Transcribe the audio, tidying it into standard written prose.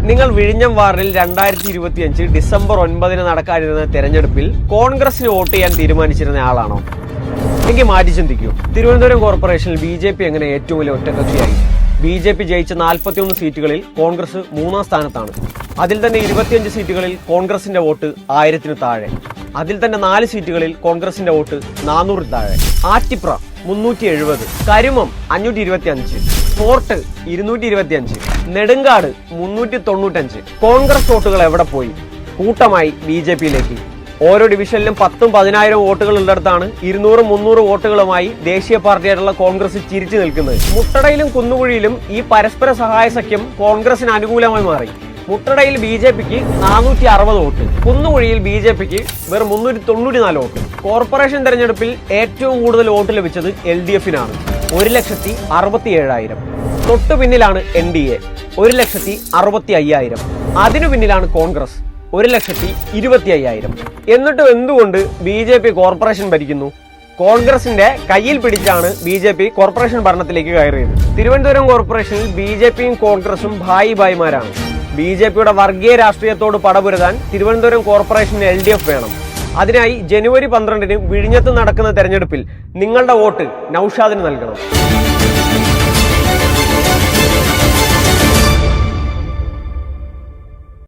നിങ്ങൾ വിഴിഞ്ഞം വാർഡിൽ 2025 ഡിസംബർ 9 നടക്കാനിരുന്ന തെരഞ്ഞെടുപ്പിൽ കോൺഗ്രസിന് വോട്ട് ചെയ്യാൻ തീരുമാനിച്ചിരുന്ന ആളാണോ? എങ്കിൽ മാറ്റി ചിന്തിക്കൂ. തിരുവനന്തപുരം കോർപ്പറേഷനിൽ BJP എങ്ങനെ ഏറ്റവും വലിയ ഒറ്റക്കക്ഷിയായി? BJP ജയിച്ച 41 സീറ്റുകളിൽ കോൺഗ്രസ് 3-ാം സ്ഥാനത്താണ്. അതിൽ തന്നെ 25 സീറ്റുകളിൽ കോൺഗ്രസിന്റെ വോട്ട് 1000-ന് താഴെ. അതിൽ തന്നെ 4 സീറ്റുകളിൽ കോൺഗ്രസിന്റെ വോട്ട് 400-ൽ താഴെ. ആറ്റിപ്ര 370, കരുമം 525, ഫോർട്ട് 225, നെടുങ്കാട് 395. കോൺഗ്രസ് വോട്ടുകൾ എവിടെ പോയി? കൂട്ടമായി BJPയിലേക്ക്. ഓരോ ഡിവിഷനിലും 10,000 10,000 വോട്ടുകൾ ഉള്ളിടത്താണ് 200-300 വോട്ടുകളുമായി ദേശീയ പാർട്ടിയായിട്ടുള്ള കോൺഗ്രസ് ചിരിച്ചു നിൽക്കുന്നത്. മുട്ടടയിലും കുന്നുകുഴിയിലും ഈ പരസ്പര സഹായ സഖ്യം കോൺഗ്രസിന് അനുകൂലമായി മാറി. മുട്ടടയിൽ BJPക്ക് 460 വോട്ട്, കുന്നുകുഴിയിൽ BJPക്ക് വെറും 394 വോട്ട്. കോർപ്പറേഷൻ തെരഞ്ഞെടുപ്പിൽ ഏറ്റവും കൂടുതൽ വോട്ട് ലഭിച്ചത് LDFനാണ്, 1,67,000. തൊട്ടു പിന്നിലാണ് NDA, 1,65,000. അതിനു പിന്നിലാണ് കോൺഗ്രസ്, 1,25,000. എന്നിട്ടും എന്തുകൊണ്ട് BJP കോർപ്പറേഷൻ ഭരിക്കുന്നു? കോൺഗ്രസിന്റെ കയ്യിൽ പിടിച്ചാണ് BJP കോർപ്പറേഷൻ ഭരണത്തിലേക്ക് കയറിയത്. തിരുവനന്തപുരം കോർപ്പറേഷനിൽ BJPയും കോൺഗ്രസും ഭായിമാരാണ്. BJPയുടെ വർഗീയ രാഷ്ട്രീയത്തോട് പടപൊരുതാൻ തിരുവനന്തപുരം കോർപ്പറേഷന് LDF വേണം. അതിനായി ജനുവരി 12-ന് വിഴിഞ്ഞത്ത് നടക്കുന്ന തെരഞ്ഞെടുപ്പിൽ നിങ്ങളുടെ വോട്ട് നൌഷാദിന് നൽകണം.